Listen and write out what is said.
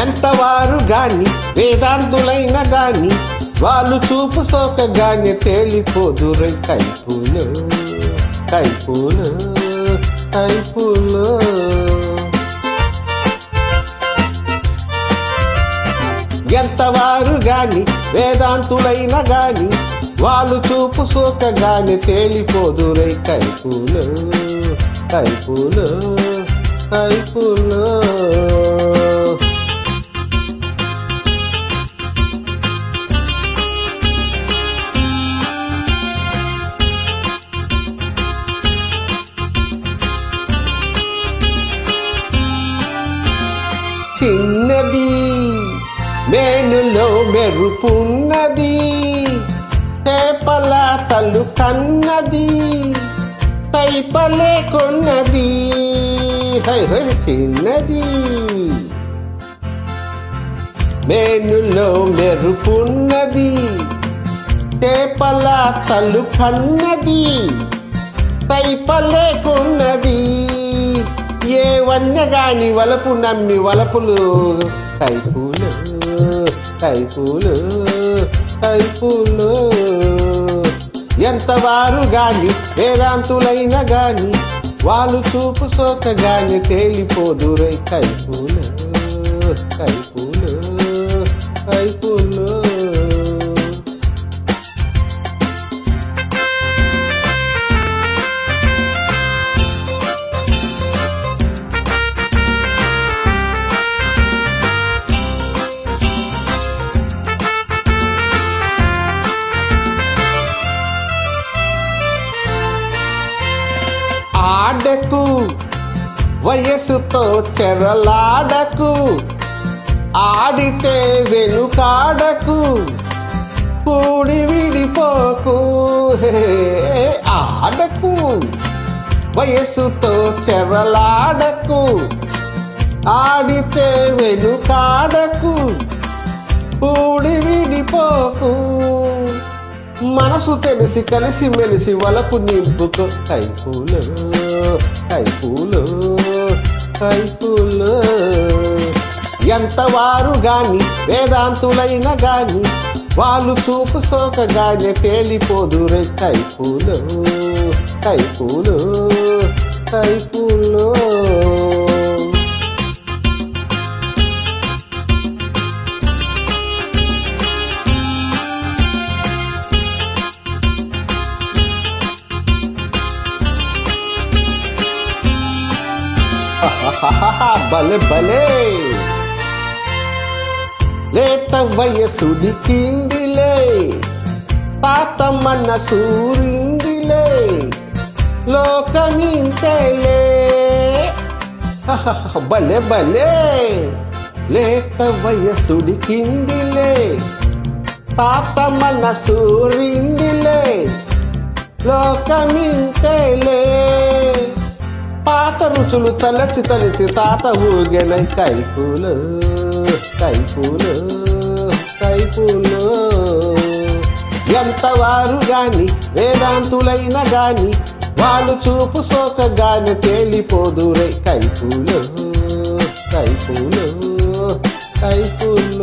ఎంతవారు గాని వేదాంతులైన గాని వాళ్ళు చూపు సోకగానే తేలిపోదురై కైపులో కైపులో కైపులో. ఎంతవారు గాని వేదాంతులైన గాని వాళ్ళు చూపు సోకగానే తేలిపోదురై కైపులో కైపులో కైపులో. చిన్నది మేనులో మెరుపున్నది, చేపల తల్లు కన్నది, తైపలే కొన్నది. చిన్నది మేనులో మెరుపున్నది, చేపల తల్లు కన్నది, తైపలే కొన్నది. ఏ వన్యగాని వలపు నమ్మి వలపులు కైపులు కైపులు కైపులు. ఎంతవారు గాని వేదాంతులైన గాని వాళ్ళు చూపు సోకగాని తేలిపోదురై కైపులు కైపులు కైపులు. ఆడకు వయస్సుతో చెరలాడకు, ఆడితే వెనుకాడకు, కూడి విడిపోకు. ఆడకు వయస్సుతో చెరలాడకు, ఆడితే వెనుకాడకు, కూడి విడిపోకు. మనసు తెలిసి కలిసి మెలిసి వలపు నింపుకో కైపులు కైపులు కైపులు. ఎంతవారు గాని వేదాంతులైన గాని వాళ్ళు చూపు సోకగానే తేలిపోదురై కైపులు కైపులు కైపులు. భలే భలే లేత వయసుడి కిందిలే, తాత మనసూరిందిలే, లోకమింతేలే. భలే భలే లేత వయసుడి కిందిలే, తాత మనసూరిందిలే, లోకమింతేలే. పాత రుచులు తలచి తలచి తాత ఊగెనై కైపులు కైపులు కైపులు. ఎంతవారు గాని వేదాంతులైన గాని వాళ్ళు చూపు సోకగానే తేలిపోదురై కైపులు కైపులు కైపులు.